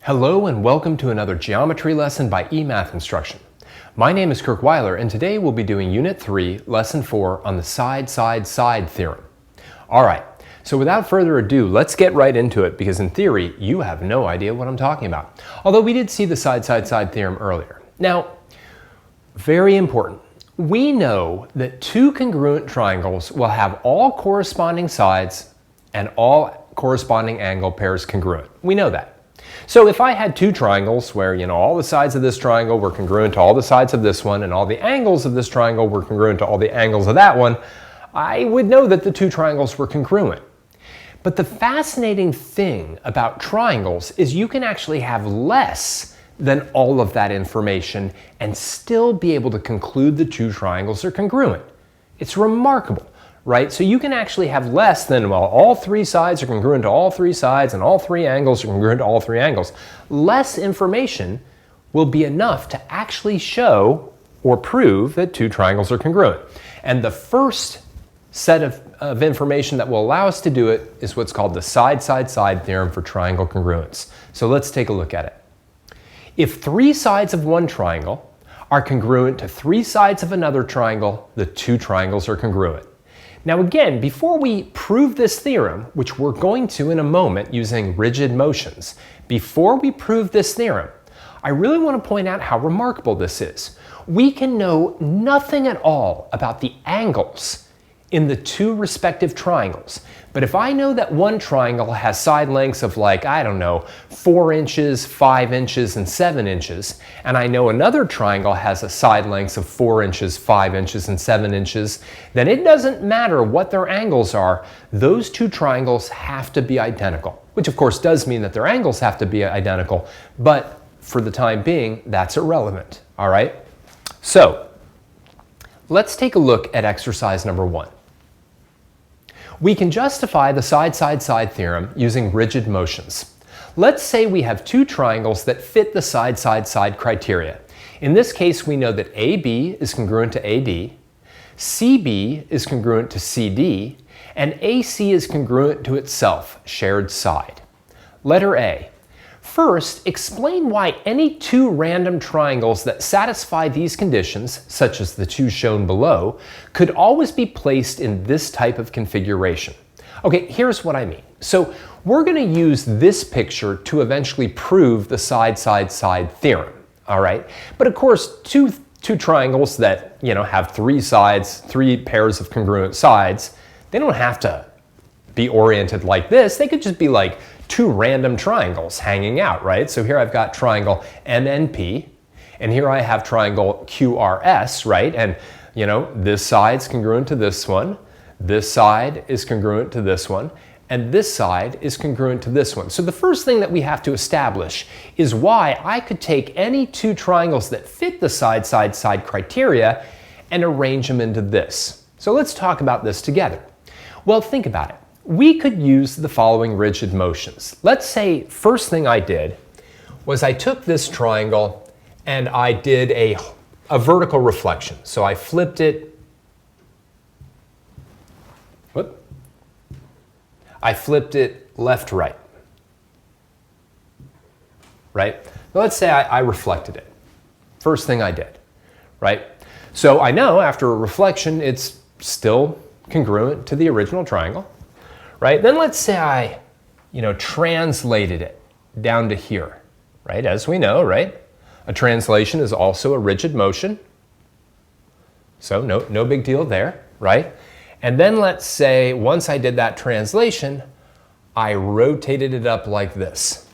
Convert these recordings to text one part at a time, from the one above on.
Hello and welcome to another geometry lesson by eMath Instruction. My name is Kirk Weiler and today we'll be doing Unit 3, Lesson 4 on the side-side-side theorem. Alright, so without further ado, let's get right into it because in theory, you have no idea what I'm talking about. Although we did see the side-side-side theorem earlier. Now, very important. We know that two congruent triangles will have all corresponding sides and all corresponding angle pairs congruent. We know that. So if I had two triangles where, all the sides of this triangle were congruent to all the sides of this one and all the angles of this triangle were congruent to all the angles of that one, I would know that the two triangles were congruent. But the fascinating thing about triangles is you can actually have less than all of that information and still be able to conclude the two triangles are congruent. It's remarkable. Right? So you can actually have less than, well, all three sides are congruent to all three sides and all three angles are congruent to all three angles. Less information will be enough to actually show or prove that two triangles are congruent. And the first set of information that will allow us to do it is what's called the side-side-side theorem for triangle congruence. So let's take a look at it. If three sides of one triangle are congruent to three sides of another triangle, the two triangles are congruent. Now again, before we prove this theorem, which we're going to in a moment using rigid motions, before we prove this theorem, I really want to point out how remarkable this is. We can know nothing at all about the angles in the two respective triangles. But if I know that one triangle has side lengths of 4 inches, 5 inches, and 7 inches, and I know another triangle has a side lengths of 4 inches, 5 inches, and 7 inches, then it doesn't matter what their angles are, those two triangles have to be identical. Which of course does mean that their angles have to be identical, but for the time being, that's irrelevant, all right? So, let's take a look at exercise number 1. We can justify the side-side-side theorem using rigid motions. Let's say we have two triangles that fit the side-side-side criteria. In this case, we know that AB is congruent to AD, CB is congruent to CD, and AC is congruent to itself, shared side. Letter A. First, explain why any two random triangles that satisfy these conditions, such as the two shown below, could always be placed in this type of configuration. Okay, here's what I mean. So we're going to use this picture to eventually prove the side-side-side theorem, all right? But of course, two triangles that, have three sides, three pairs of congruent sides, they don't have to be oriented like this. They could just be like two random triangles hanging out, right? So here I've got triangle MNP, and here I have triangle QRS, right? And, this side's congruent to this one, this side is congruent to this one, and this side is congruent to this one. So the first thing that we have to establish is why I could take any two triangles that fit the side-side-side criteria and arrange them into this. So let's talk about this together. Well, think about it. We could use the following rigid motions. Let's say first thing I did was I took this triangle and I did a vertical reflection. So I flipped it. I flipped it left, right. Right? Now let's say I reflected it. First thing I did. Right? So I know after a reflection it's still congruent to the original triangle. Right? Then let's say I, translated it down to here, right? As we know, right? A translation is also a rigid motion. So no big deal there, right? And then let's say once I did that translation, I rotated it up like this,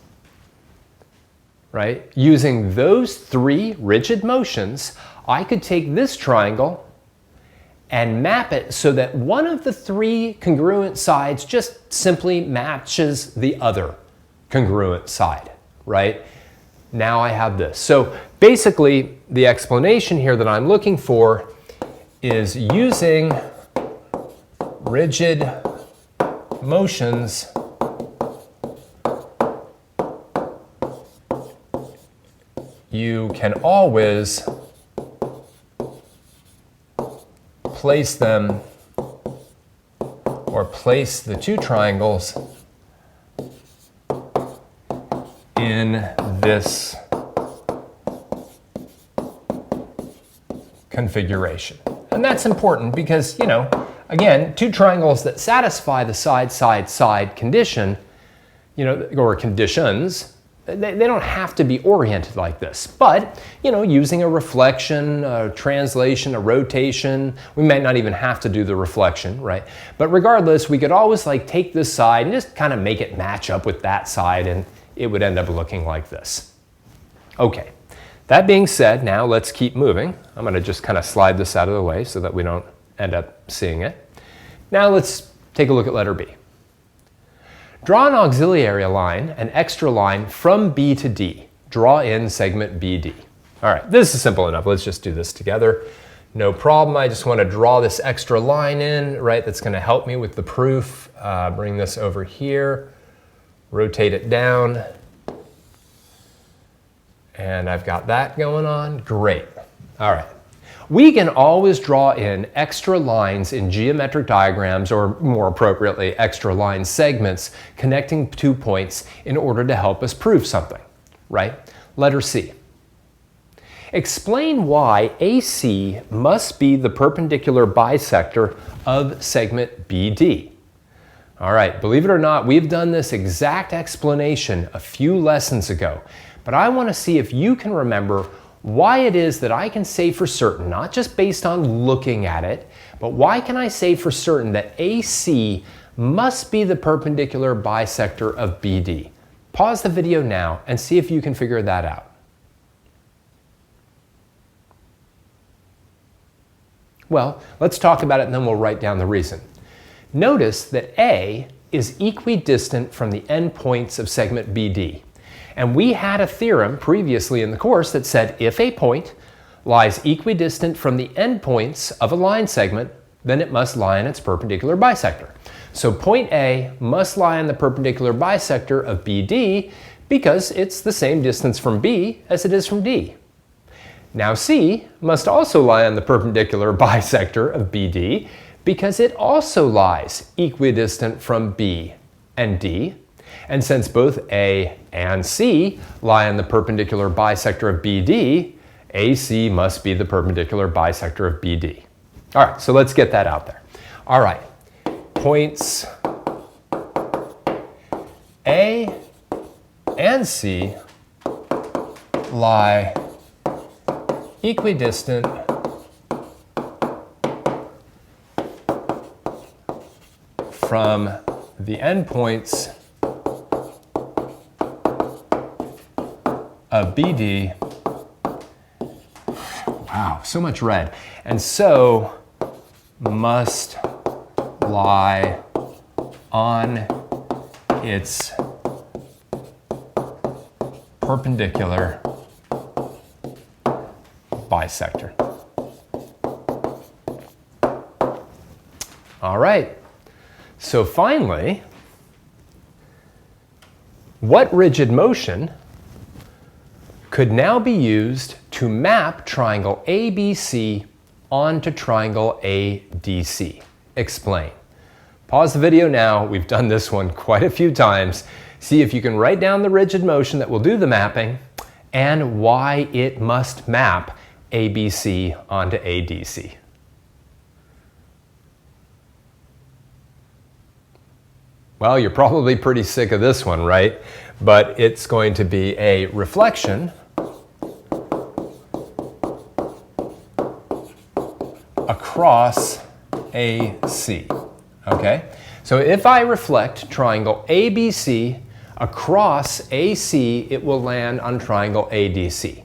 right? Using those three rigid motions, I could take this triangle and map it so that one of the three congruent sides just simply matches the other congruent side, right? Now I have this. So basically, the explanation here that I'm looking for is using rigid motions you can always place them or place the two triangles in this configuration. And that's important because, you know, again, two triangles that satisfy the side, side, side condition, you know, or conditions, they don't have to be oriented like this. But, you know, using a reflection, a translation, a rotation, we might not even have to do the reflection, right? But regardless, we could always like take this side and just kind of make it match up with that side, and it would end up looking like this. Okay, that being said, now let's keep moving. I'm going to just kind of slide this out of the way so that we don't end up seeing it. Now let's take a look at letter B. Draw an auxiliary line, an extra line from B to D. Draw in segment BD. All right, this is simple enough. Let's just do this together. No problem. I just want to draw this extra line in, right? That's going to help me with the proof. Bring this over here, rotate it down. And I've got that going on. Great. All right. We can always draw in extra lines in geometric diagrams, or more appropriately, extra line segments connecting 2 points in order to help us prove something, right? Letter C. Explain why AC must be the perpendicular bisector of segment BD. All right, believe it or not, we've done this exact explanation a few lessons ago, but I want to see if you can remember why it is that I can say for certain, not just based on looking at it, but why can I say for certain that AC must be the perpendicular bisector of BD? Pause the video now and see if you can figure that out. Well, let's talk about it and then we'll write down the reason. Notice that A is equidistant from the endpoints of segment BD. And we had a theorem previously in the course that said if a point lies equidistant from the endpoints of a line segment, then it must lie in its perpendicular bisector. So point A must lie in the perpendicular bisector of BD because it's the same distance from B as it is from D. Now C must also lie on the perpendicular bisector of BD because it also lies equidistant from B and D. And since both A and C lie on the perpendicular bisector of BD, AC must be the perpendicular bisector of BD. All right, so let's get that out there. All right, points A and C lie equidistant from the endpoints of BD. Wow, so much red. And so must lie on its perpendicular bisector. All right, so finally, what rigid motion could now be used to map triangle ABC onto triangle ADC? Explain. Pause the video now. We've done this one quite a few times. See if you can write down the rigid motion that will do the mapping and why it must map ABC onto ADC. Well, you're probably pretty sick of this one, right? But it's going to be a reflection across AC, okay? So if I reflect triangle ABC across AC, it will land on triangle ADC.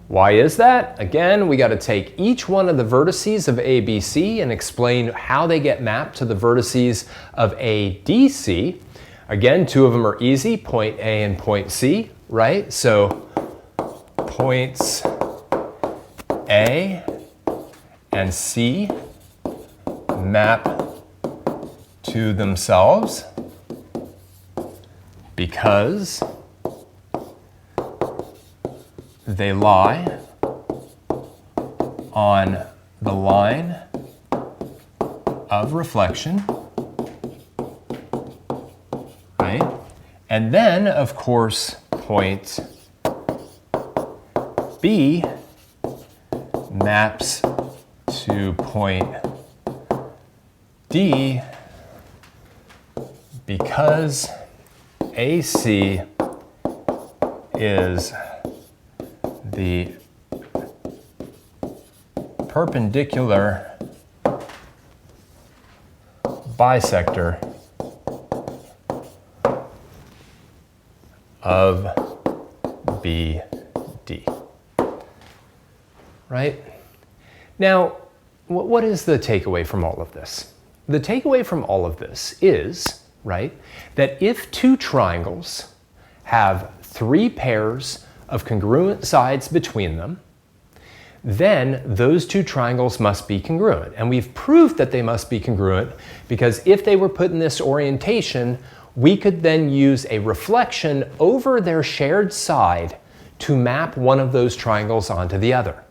Why is that? Again, we got to take each one of the vertices of ABC and explain how they get mapped to the vertices of ADC. Again, two of them are easy, point A and point C, right? So points A and C map to themselves because they lie on the line of reflection, right? And then, of course, point B maps to point D because AC is the perpendicular bisector of BD. Right? Now, what is the takeaway from all of this? The takeaway from all of this is, right, that if two triangles have three pairs of congruent sides between them, then those two triangles must be congruent. And we've proved that they must be congruent because if they were put in this orientation, we could then use a reflection over their shared side to map one of those triangles onto the other.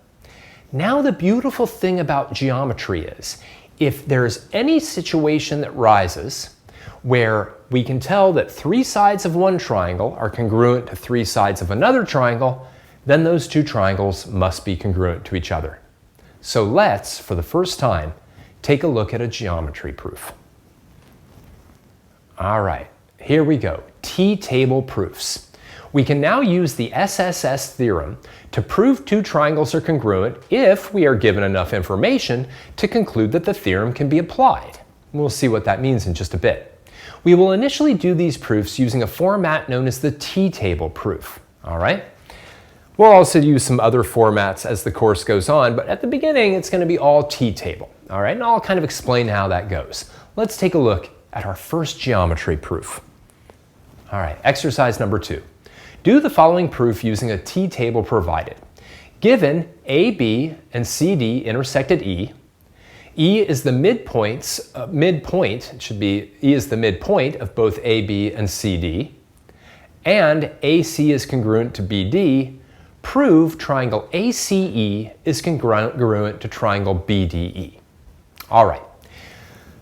Now the beautiful thing about geometry is, if there's any situation that rises where we can tell that three sides of one triangle are congruent to three sides of another triangle, then those two triangles must be congruent to each other. So let's, for the first time, take a look at a geometry proof. All right, here we go, T-table proofs. We can now use the SSS theorem to prove two triangles are congruent if we are given enough information to conclude that the theorem can be applied. We'll see what that means in just a bit. We will initially do these proofs using a format known as the T-table proof. All right? We'll also use some other formats as the course goes on, but at the beginning it's going to be all T-table. All right? And I'll kind of explain how that goes. Let's take a look at our first geometry proof. All right, exercise number 2. Do the following proof using a T-table provided. Given AB and CD intersect at E, E is the E is the midpoint of both AB and CD, and AC is congruent to BD, prove triangle ACE is congruent to triangle BDE. All right.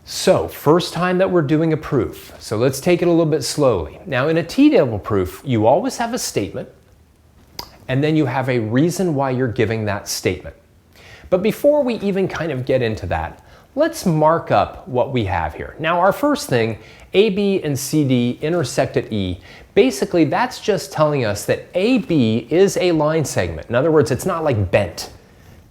So, first time that we're doing a proof, so let's take it a little bit slowly. Now, in a T-table proof, you always have a statement, and then you have a reason why you're giving that statement. But before we even kind of get into that, let's mark up what we have here. Now, our first thing, AB and CD intersect at E, basically that's just telling us that AB is a line segment. In other words, it's not like bent.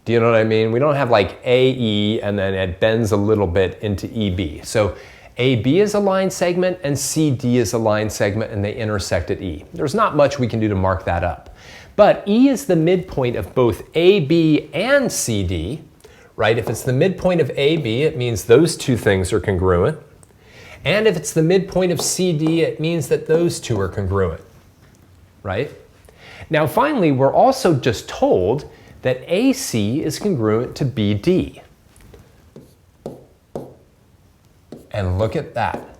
Do you know what I mean? We don't have like AE and then it bends a little bit into EB. So AB is a line segment and CD is a line segment and they intersect at E. There's not much we can do to mark that up. But E is the midpoint of both AB and CD, right? If it's the midpoint of AB, it means those two things are congruent. And if it's the midpoint of CD, it means that those two are congruent, right? Now finally, we're also just told that AC is congruent to BD. And look at that.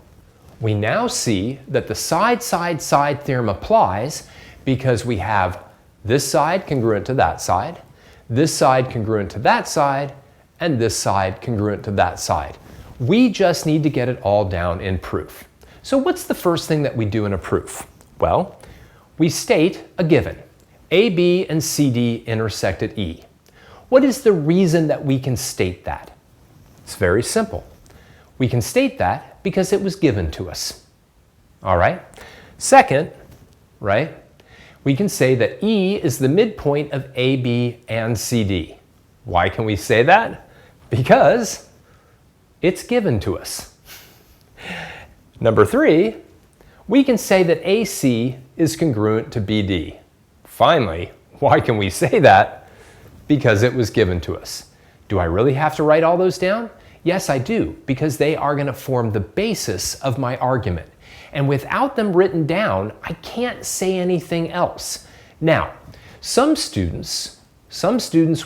We now see that the side-side-side theorem applies because we have this side congruent to that side, this side congruent to that side, and this side congruent to that side. We just need to get it all down in proof. So what's the first thing that we do in a proof? Well, we state a given. AB and CD intersect at E. What is the reason that we can state that? It's very simple. We can state that because it was given to us. All right? Second, right, we can say that E is the midpoint of AB and CD. Why can we say that? Because it's given to us. Number 3, we can say that AC is congruent to BD. Finally, why can we say that? Because it was given to us. Do I really have to write all those down? Yes, I do, because they are going to form the basis of my argument. And without them written down, I can't say anything else. Now, some students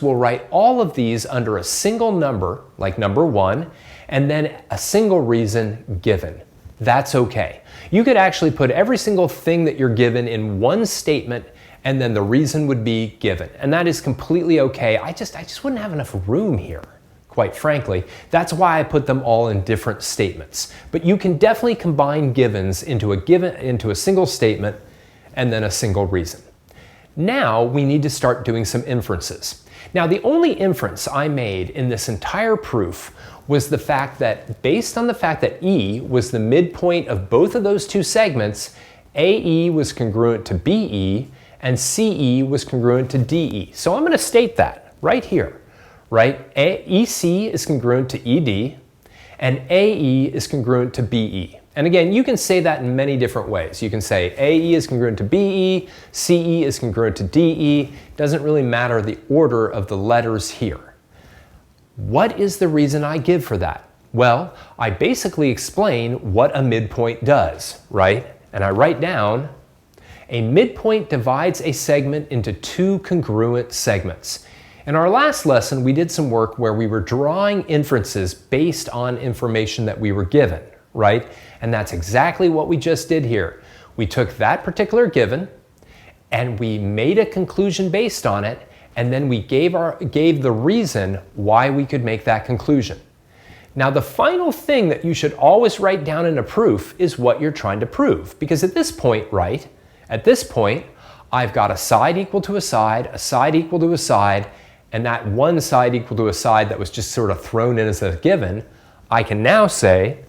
will write all of these under a single number, like number 1, and then a single reason given. That's okay. You could actually put every single thing that you're given in one statement and then the reason would be given. And that is completely okay. I just wouldn't have enough room here, quite frankly. That's why I put them all in different statements. But you can definitely combine givens into a single statement and then a single reason. Now we need to start doing some inferences. Now the only inference I made in this entire proof was the fact that based on the fact that E was the midpoint of both of those two segments, AE was congruent to BE and CE was congruent to DE. So I'm going to state that right here, right? EC is congruent to ED and AE is congruent to BE. And again, you can say that in many different ways. You can say AE is congruent to BE, CE is congruent to DE. It doesn't really matter the order of the letters here. What is the reason I give for that? Well, I basically explain what a midpoint does, right? And I write down, a midpoint divides a segment into two congruent segments. In our last lesson, we did some work where we were drawing inferences based on information that we were given, right? And that's exactly what we just did here. We took that particular given and we made a conclusion based on it, and then we gave the reason why we could make that conclusion. Now the final thing that you should always write down in a proof is what you're trying to prove, because at this point, right, at this point, I've got a side equal to a side equal to a side, and that one side equal to a side that was just sort of thrown in as a given, I can now say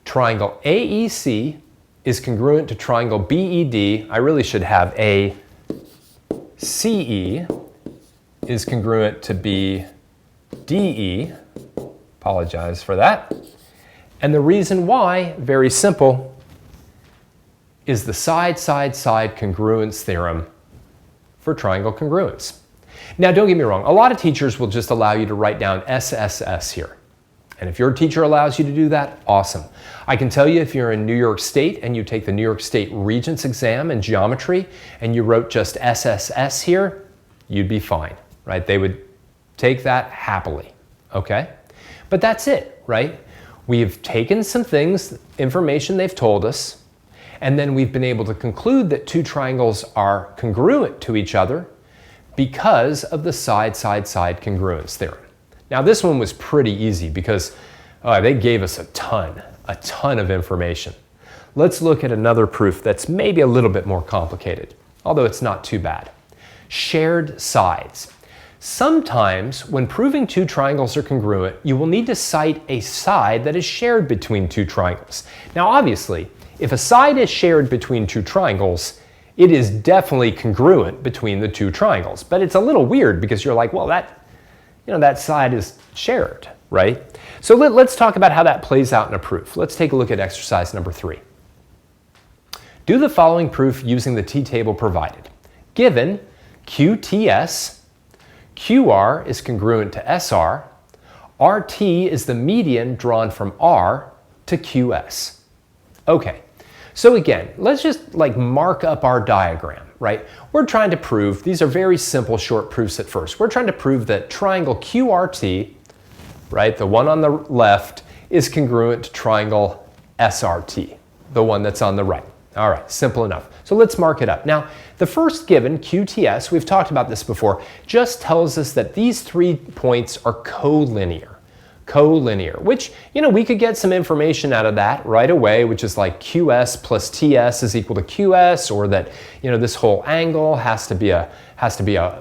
triangle AEC is congruent to triangle BED. I really should have ACE is congruent to BDE. Apologize for that. And the reason why, very simple, is the side-side-side congruence theorem for triangle congruence. Now don't get me wrong, a lot of teachers will just allow you to write down SSS here. And if your teacher allows you to do that, awesome. I can tell you if you're in New York State and you take the New York State Regents exam in geometry and you wrote just SSS here, you'd be fine, right? They would take that happily, okay? But that's it, right? We've taken some things, information they've told us, and then we've been able to conclude that two triangles are congruent to each other because of the side-side-side congruence theorem. Now this one was pretty easy because they gave us a ton of information. Let's look at another proof that's maybe a little bit more complicated, although it's not too bad. Shared sides. Sometimes when proving two triangles are congruent, you will need to cite a side that is shared between two triangles. Now obviously, if a side is shared between two triangles, it is definitely congruent between the two triangles. But it's a little weird because you're like, well, that side is shared, right? So let's talk about how that plays out in a proof. Let's take a look at exercise number 3. Do the following proof using the t-table provided. Given QTS, QR is congruent to SR, RT is the median drawn from R to QS. Okay, so again, let's just mark up our diagram, right? We're trying to prove, these are very simple short proofs at first. We're trying to prove that triangle QRT, right, the one on the left, is congruent to triangle SRT, the one that's on the right. All right, simple enough. So let's mark it up. Now, the first given, QTS, we've talked about this before, just tells us that these 3 points are collinear. Collinear, which, we could get some information out of that right away, which is like QS plus TS is equal to QS, or that, this whole angle has to be a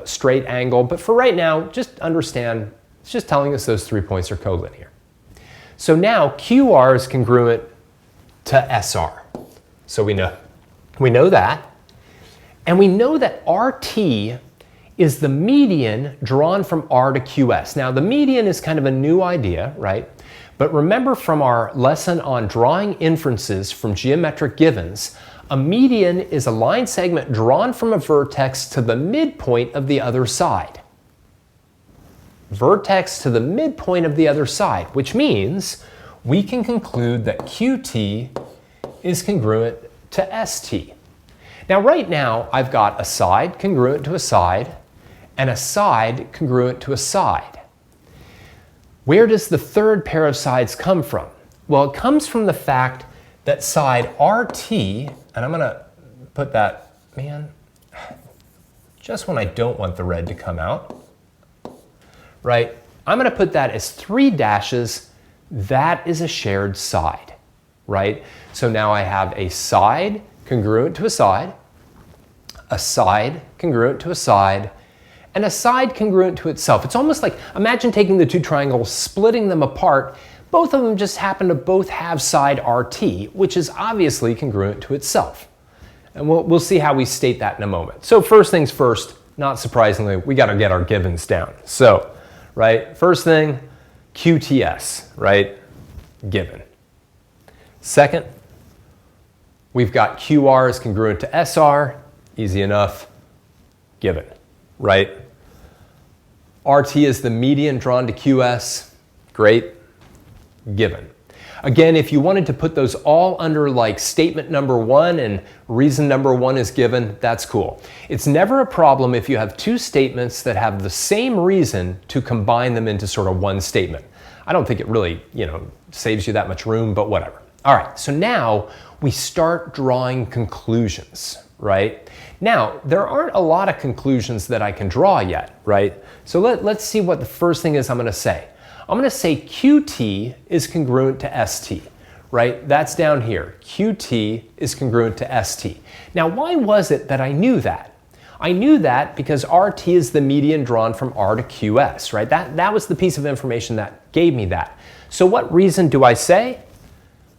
straight angle. But for right now, just understand, it's just telling us those 3 points are collinear. So now QR is congruent to SR. So we know that. And we know that RT is the median drawn from R to QS. Now the median is kind of a new idea, right? But remember from our lesson on drawing inferences from geometric givens, a median is a line segment drawn from a vertex to the midpoint of the other side. Vertex to the midpoint of the other side, which means we can conclude that QT is congruent to ST. Now right now I've got a side congruent to a side and a side congruent to a side. Where does the third pair of sides come from? Well, it comes from the fact that side RT, and I'm going to put that, just when I don't want the red to come out, right? I'm going to put that as 3 dashes. That is a shared side, right? So now I have a side congruent to a side, a side congruent to a side, and a side congruent to itself. It's almost like, imagine taking the two triangles, splitting them apart. Both of them just happen to both have side RT, which is obviously congruent to itself. And we'll see how we state that in a moment. So first things first, not surprisingly, we got to get our givens down. So, right, first thing, QTS, right, given. Second, we've got QR is congruent to SR, easy enough, given, right? RT is the median drawn to QS, great, given. Again, if you wanted to put those all under like statement number 1 and reason number 1 is given, that's cool. It's never a problem if you have two statements that have the same reason to combine them into sort of one statement. I don't think it really, saves you that much room, but whatever. All right, so now we start drawing conclusions, right? Now, there aren't a lot of conclusions that I can draw yet, right? So let's see what the first thing is I'm going to say. I'm going to say QT is congruent to ST, right? That's down here. QT is congruent to ST. Now, why was it that I knew that? I knew that because RT is the median drawn from R to QS, right? That was the piece of information that gave me that. So what reason do I say?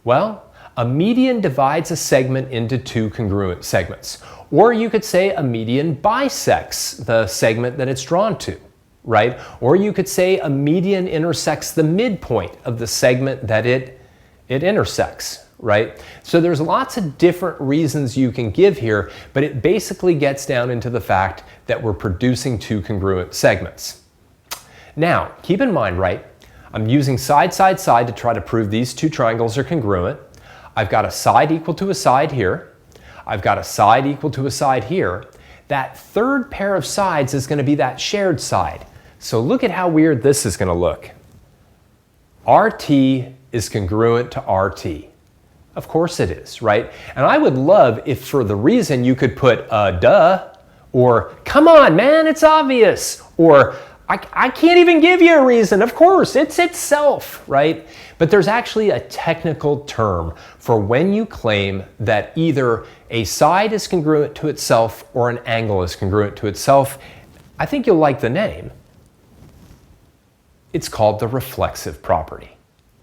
Well, a median divides a segment into two congruent segments. Or you could say a median bisects the segment that it's drawn to, right? Or you could say a median intersects the midpoint of the segment that it intersects, right? So there's lots of different reasons you can give here, but it basically gets down into the fact that we're producing two congruent segments. Now, keep in mind, right, I'm using side, side, side to try to prove these two triangles are congruent. I've got a side equal to a side here. I've got a side equal to a side here. That third pair of sides is going to be that shared side. So look at how weird this is going to look. RT is congruent to RT. Of course it is, right? And I would love if for the reason you could put duh, or come on man, it's obvious, or I can't even give you a reason, of course, it's itself, right? But there's actually a technical term for when you claim that either a side is congruent to itself or an angle is congruent to itself. I think you'll like the name. It's called the reflexive property,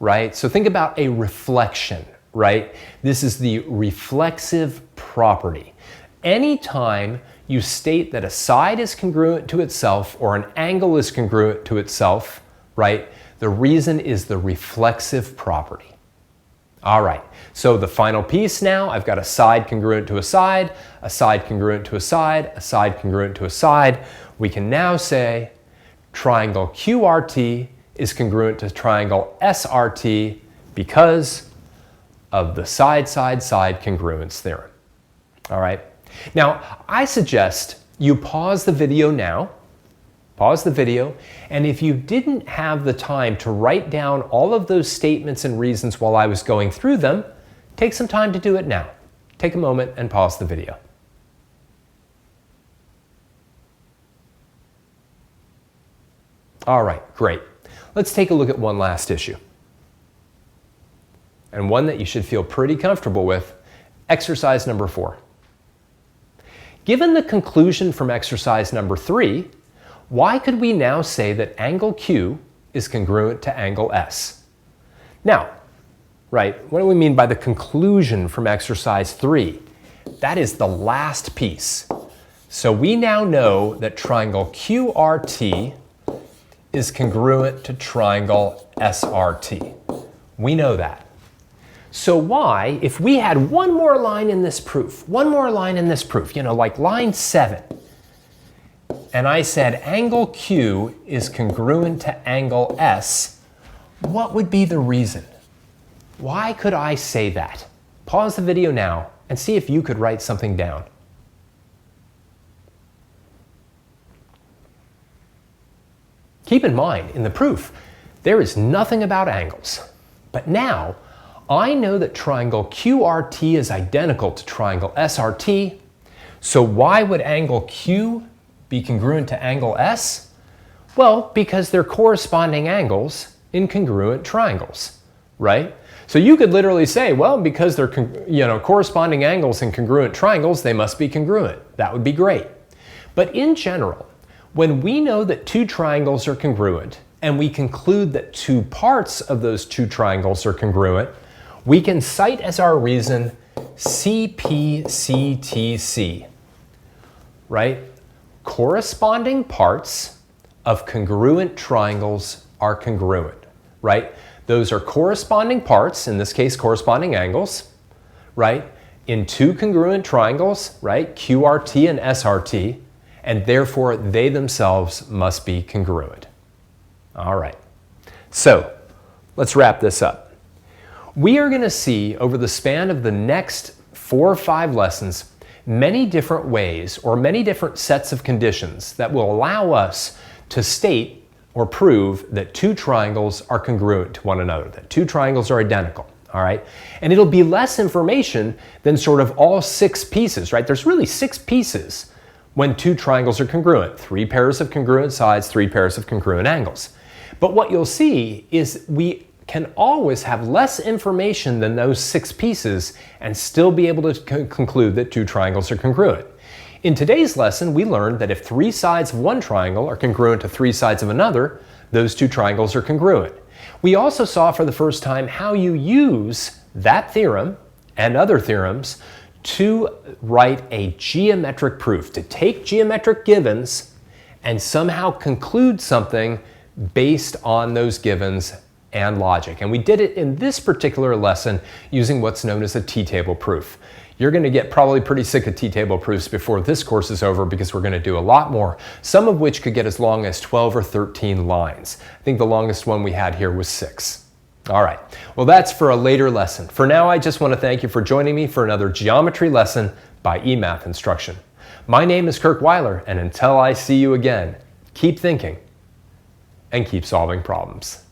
right? So think about a reflection, right? This is the reflexive property. Anytime you state that a side is congruent to itself or an angle is congruent to itself, right? The reason is the reflexive property. All right, so the final piece now, I've got a side congruent to a side congruent to a side congruent to a side. We can now say triangle QRT is congruent to triangle SRT because of the side, side, side congruence theorem. All right. Now, I suggest you pause the video now, and if you didn't have the time to write down all of those statements and reasons while I was going through them, take some time to do it now. Take a moment and pause the video. All right, great. Let's take a look at one last issue, and one that you should feel pretty comfortable with, exercise number 4. Given the conclusion from exercise number 3, why could we now say that angle Q is congruent to angle S? Now, right, what do we mean by the conclusion from exercise 3? That is the last piece. So we now know that triangle QRT is congruent to triangle SRT. We know that. So why, if we had one more line in this proof, like line 7, and I said angle Q is congruent to angle S, what would be the reason? Why could I say that? Pause the video now and see if you could write something down. Keep in mind, in the proof, there is nothing about angles. But now, I know that triangle QRT is identical to triangle SRT, so why would angle Q be congruent to angle S? Well, because they're corresponding angles in congruent triangles. right? So you could literally say, well, because they're corresponding angles and congruent triangles, they must be congruent. That would be great. But in general, when we know that two triangles are congruent and we conclude that two parts of those two triangles are congruent, we can cite as our reason CPCTC, right? Corresponding parts of congruent triangles are congruent, right? Those are corresponding parts, in this case corresponding angles, right? In two congruent triangles, right? QRT and SRT, and therefore they themselves must be congruent. All right, so let's wrap this up. We are going to see over the span of the next 4 or 5 lessons many different ways or many different sets of conditions that will allow us to state or prove that two triangles are congruent to one another, that two triangles are identical, all right? And it'll be less information than sort of all 6 pieces, right? There's really 6 pieces when two triangles are congruent, 3 pairs of congruent sides, 3 pairs of congruent angles. But what you'll see is we can always have less information than those 6 pieces and still be able to conclude that two triangles are congruent. In today's lesson, we learned that if 3 sides of one triangle are congruent to 3 sides of another, those two triangles are congruent. We also saw for the first time how you use that theorem and other theorems to write a geometric proof, to take geometric givens and somehow conclude something based on those givens and logic. And we did it in this particular lesson using what's known as a t-table proof. You're going to get probably pretty sick of t-table proofs before this course is over because we're going to do a lot more, some of which could get as long as 12 or 13 lines. I think the longest one we had here was 6. All right, well that's for a later lesson. For now, I just want to thank you for joining me for another geometry lesson by eMath Instruction. My name is Kirk Weiler, and until I see you again, keep thinking and keep solving problems.